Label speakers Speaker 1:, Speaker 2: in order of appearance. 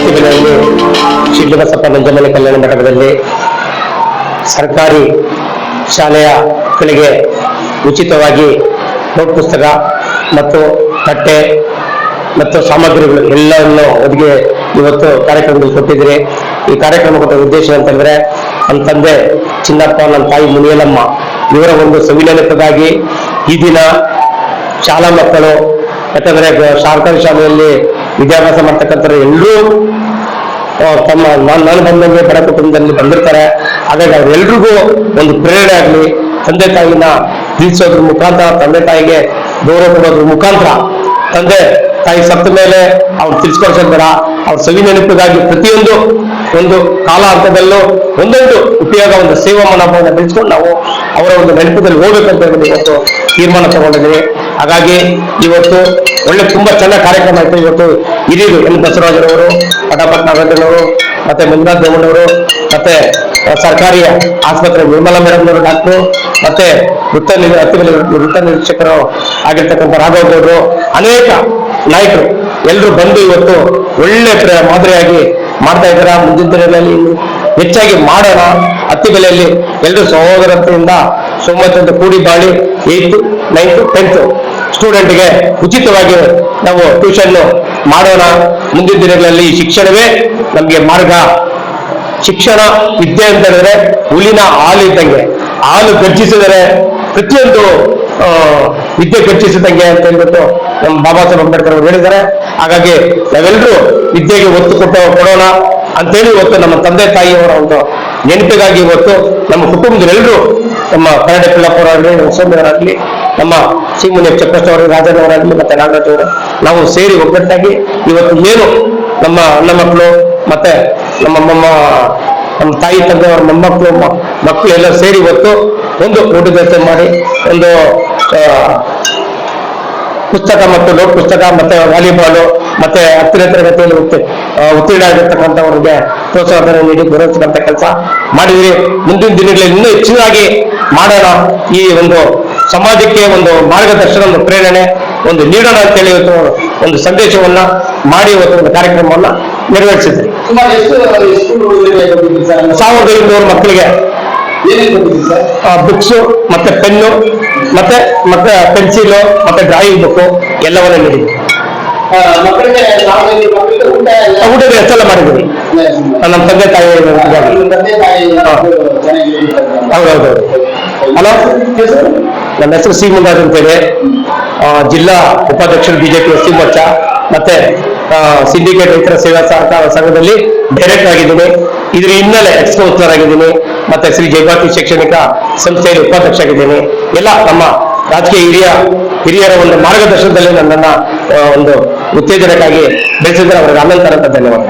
Speaker 1: ಅತ್ತಿಬೆಲೆಯಲ್ಲಿ ಶಿಡ್ಲಬಸಪ್ಪ ನಂಜಮನೆ ಕಲ್ಯಾಣ ಮಂಟಪದಲ್ಲಿ ಸರ್ಕಾರಿ ಶಾಲೆಯ ಮಕ್ಕಳಿಗೆ ಉಚಿತವಾಗಿ ನೋಟ್ ಪುಸ್ತಕ ಮತ್ತು ತಟ್ಟೆ ಮತ್ತು ಸಾಮಗ್ರಿಗಳು ಎಲ್ಲವನ್ನು ಒದಗಿ ಇವತ್ತು ಕಾರ್ಯಕ್ರಮದಲ್ಲಿ ಕೊಟ್ಟಿದ್ದೀರಿ. ಈ ಕಾರ್ಯಕ್ರಮ ಕೊಟ್ಟ ಉದ್ದೇಶ ಅಂತಂದ್ರೆ ನನ್ನ ತಂದೆ ಚಿನ್ನಪ್ಪ, ನನ್ನ ತಾಯಿ ಮುನಿಯಲಮ್ಮ ಇವರ ಒಂದು ಸವಿನೆನಪಿಗಾಗಿ ಈ ದಿನ ಶಾಲಾ ಮಕ್ಕಳು ಯಾಕಂದ್ರೆ ಸರ್ಕಾರಿ ಶಾಲೆಯಲ್ಲಿ ವಿದ್ಯಾಭ್ಯಾಸ ಮಾಡ್ತಕ್ಕಂಥ ಎಲ್ಲರೂ ತಮ್ಮ ನಾನು ಬಂದಂಗೆ ಬಡ ಕುಟುಂಬದಲ್ಲಿ ಬಂದಿರ್ತಾರೆ. ಹಾಗಾಗಿ ಅವರೆಲ್ರಿಗೂ ಒಂದು ಪ್ರೇರಣೆ ಆಗಲಿ, ತಂದೆ ತಾಯಿನ ತಿಳಿಸೋದ್ರ ಮುಖಾಂತರ, ತಂದೆ ತಾಯಿಗೆ ಗೌರವ ಕೊಡೋದ್ರ ಮುಖಾಂತರ, ತಂದೆ ತಾಯಿ ಸತ್ತ ಮೇಲೆ ಅವ್ರು ತಿಳಿಸ್ಕೊಡ್ಸೋದು ಬೇಡ, ಅವ್ರ ಸವಿನೆನಪಿಗಾಗಿ ಪ್ರತಿಯೊಂದು ಒಂದು ಕಾಲ ಹಂತದಲ್ಲೂ ಒಂದೊಂದು ಉಪಯೋಗ, ಒಂದು ಸೇವಾ ಮನೋಭಾವನ ಬೆಳೆಸ್ಕೊಂಡು ನಾವು ಅವರ ಒಂದು ನೆನಪದಲ್ಲಿ ಹೋಗ್ಬೇಕಂತ ಹೇಳಿ ಇವತ್ತು ತೀರ್ಮಾನ ತಗೊಂಡಿದ್ದೀವಿ. ಹಾಗಾಗಿ ಇವತ್ತು ಒಳ್ಳೆ ತುಂಬಾ ಚೆನ್ನಾಗಿ ಕಾರ್ಯಕ್ರಮ ಆಯ್ತು. ಇವತ್ತು ಹಿರಿಯರು ಎನ್ ಬಸವರಾಜರವರು, ಪಟಾಪಟ್ ನಾಗೇಂದ್ರನವರು, ಮತ್ತೆ ಮಂಜುನಾಥ್ ದೇವಣ್ಣವರು, ಮತ್ತೆ ಸರ್ಕಾರಿ ಆಸ್ಪತ್ರೆ ನಿರ್ಮಲಾ ಮೇಡಮ್ನವರು, ಡಾಕ್ಟ್ರು, ಮತ್ತೆ ವೃತ್ತ ನಿರೀಕ್ಷಕರು ಆಗಿರ್ತಕ್ಕಂಥ ರಾಘವ್ ಗೌಡರು, ಅನೇಕ ನಾಯಕರು ಎಲ್ಲರೂ ಬಂದು ಇವತ್ತು ಒಳ್ಳೆ ಮಾದರಿಯಾಗಿ ಮಾಡ್ತಾ ಇದ್ದಾರೆ. ಮುಂದಿನ ದಿನಗಳಲ್ಲಿ ಹೆಚ್ಚಾಗಿ ಮಾಡೋಣ. ಅತ್ತಿಬೆಲೆಯಲ್ಲಿ ಎಲ್ಲರೂ ಸಹೋದರತೆಯಿಂದ ಸೋಮವಾರದಿಂದ ಕೂಡಿ ಬಾಳಿ 8th, 9th, 10th ಸ್ಟೂಡೆಂಟ್ಗೆ ಉಚಿತವಾಗಿ ನಾವು ಟ್ಯೂಷನ್ ಮಾಡೋಣ. ಮುಂದಿನ ದಿನಗಳಲ್ಲಿ ಶಿಕ್ಷಣವೇ ನಮಗೆ ಮಾರ್ಗ. ಶಿಕ್ಷಣ ವಿದ್ಯೆ ಅಂತ ಹೇಳಿದ್ರೆ ಹುಲಿನ ಹಾಲು ಇದ್ದಂಗೆ, ಹಾಲು ಗರ್ಜಿಸಿದರೆ ಪ್ರತಿಯೊಂದು ವಿದ್ಯೆ ಗರ್ಜಿಸಿದಂಗೆ ಅಂತ ಹೇಳ್ಬಿಟ್ಟು ನಮ್ಮ ಬಾಬಾ ಸಾಹೇಬ್ ಅಂಬೇಡ್ಕರ್ ಅವರು ಹೇಳಿದ್ದಾರೆ. ಹಾಗಾಗಿ ನಾವೆಲ್ಲರೂ ವಿದ್ಯೆಗೆ ಒತ್ತು ಕೊಡೋಣ ಅಂತೇಳಿ ಇವತ್ತು ನಮ್ಮ ತಂದೆ ತಾಯಿಯವರ ಒಂದು ನೆನಪಿಗಾಗಿ ಇವತ್ತು ನಮ್ಮ ಕುಟುಂಬದಲ್ಲೆಲ್ಲರೂ, ನಮ್ಮ ಕರಡೆ ಪಿಳ್ಳಪ್ಪವರಾಗಲಿ, ನಮ್ಮ ಸೋಮ್ಯವರಾಗಲಿ, ನಮ್ಮ ಶ್ರೀಮುನಿ ಚಕ್ರಸ್ಥ ಅವರು, ರಾಜನವರಾಗಲಿ, ಮತ್ತೆ ನಾಗರಾಜ್ ಅವರು, ನಾವು ಸೇರಿ ಒಗ್ಗಟ್ಟಾಗಿ ಇವತ್ತು ಏನು ನಮ್ಮ ಅಣ್ಣ ಮಕ್ಕಳು ಮತ್ತೆ ನಮ್ಮ ತಾಯಿ ತಂದೆಯವರ ಮೊಮ್ಮಕ್ಕಳು ಮಕ್ಕಳು ಎಲ್ಲ ಸೇರಿ ಇವತ್ತು ಒಂದು ಊಟದ ಮಾಡಿ ಒಂದು ಪುಸ್ತಕ ಮತ್ತು ನೋಟ್ ಪುಸ್ತಕ ಮತ್ತೆ ವಾಲಿಬಾಲು ಮತ್ತೆ 10ನೇ ತರಗತಿಯಲ್ಲಿ ಉತ್ತೀರ್ಣ ಆಗಿರ್ತಕ್ಕಂಥವ್ರಿಗೆ ಪ್ರೋತ್ಸಾಹಧನ ನೀಡಿ ಗೌರವಿಸ್ತಕ್ಕಂಥ ಕೆಲಸ ಮಾಡಿದ್ರಿ. ಮುಂದಿನ ದಿನಗಳಲ್ಲಿ ಇನ್ನೂ ಹೆಚ್ಚಿನಾಗಿ ಮಾಡೋಣ. ಈ ಒಂದು ಸಮಾಜಕ್ಕೆ ಒಂದು ಮಾರ್ಗದರ್ಶನ, ಒಂದು ಪ್ರೇರಣೆ ಒಂದು ನೀಡೋಣ ಅಂತೇಳಿ ಇವತ್ತು ಒಂದು ಸಂದೇಶವನ್ನ ಮಾಡಿ ಇವತ್ತು ಒಂದು ಕಾರ್ಯಕ್ರಮವನ್ನ ನಿರ್ವಹಿಸಿದ್ರಿ. 1500 ಮಕ್ಕಳಿಗೆ ಬುಕ್ಸು ಮತ್ತೆ ಪೆನ್ನು ಮತ್ತೆ ಪೆನ್ಸಿಲು ಮತ್ತೆ ಡ್ರಾಯಿಂಗ್ ಬುಕ್ಕು ಎಲ್ಲವನ್ನ ನೀಡಿದ್ವಿ. ಊಟದ ಹೆಚ್ಚೆಲ್ಲ ಮಾಡಿದ್ವಿ ನಮ್ಮ ತಂದೆ ತಾಯಿ. ಹೌದೌದು. ಹಲೋ, ನನ್ನ ಹೆಸರು ಸಿ ಮುಂದಾಜ್ ಅಂತೇಳಿ, ಜಿಲ್ಲಾ ಉಪಾಧ್ಯಕ್ಷರು ಬಿಜೆಪಿ ಎಸ್ ಸಿ ಮೋರ್ಚಾ, ಮತ್ತೆ ಸಿಂಡಿಕೇಟ್ ರೈತರ ಸೇವಾ ಸಹಕಾರ ಸಂಘದಲ್ಲಿ ಡೈರೆಕ್ಟರ್ ಆಗಿದ್ದೀನಿ. ಇದ್ರ ಹಿನ್ನೆಲೆ ಎಕ್ಸ್ ಕೌನ್ಸಿಲರ್ ಆಗಿದ್ದೀನಿ. ಮತ್ತೆ ಶ್ರೀ ಜಯಭಾರತಿ ಶೈಕ್ಷಣಿಕ ಸಂಸ್ಥೆಯಲ್ಲಿ ಉಪಾಧ್ಯಕ್ಷ ಆಗಿದ್ದೀನಿ. ಎಲ್ಲ ನಮ್ಮ ರಾಜಕೀಯ ಹಿರಿಯರ ಒಂದು ಮಾರ್ಗದರ್ಶನದಲ್ಲಿ ನನ್ನನ್ನ ಒಂದು ಉತ್ತೇಜನಕ್ಕಾಗಿ ಬೆಳೆಸಿದ್ರೆ ಅವರಿಗೆ ಅನಂತರ ಧನ್ಯವಾದ.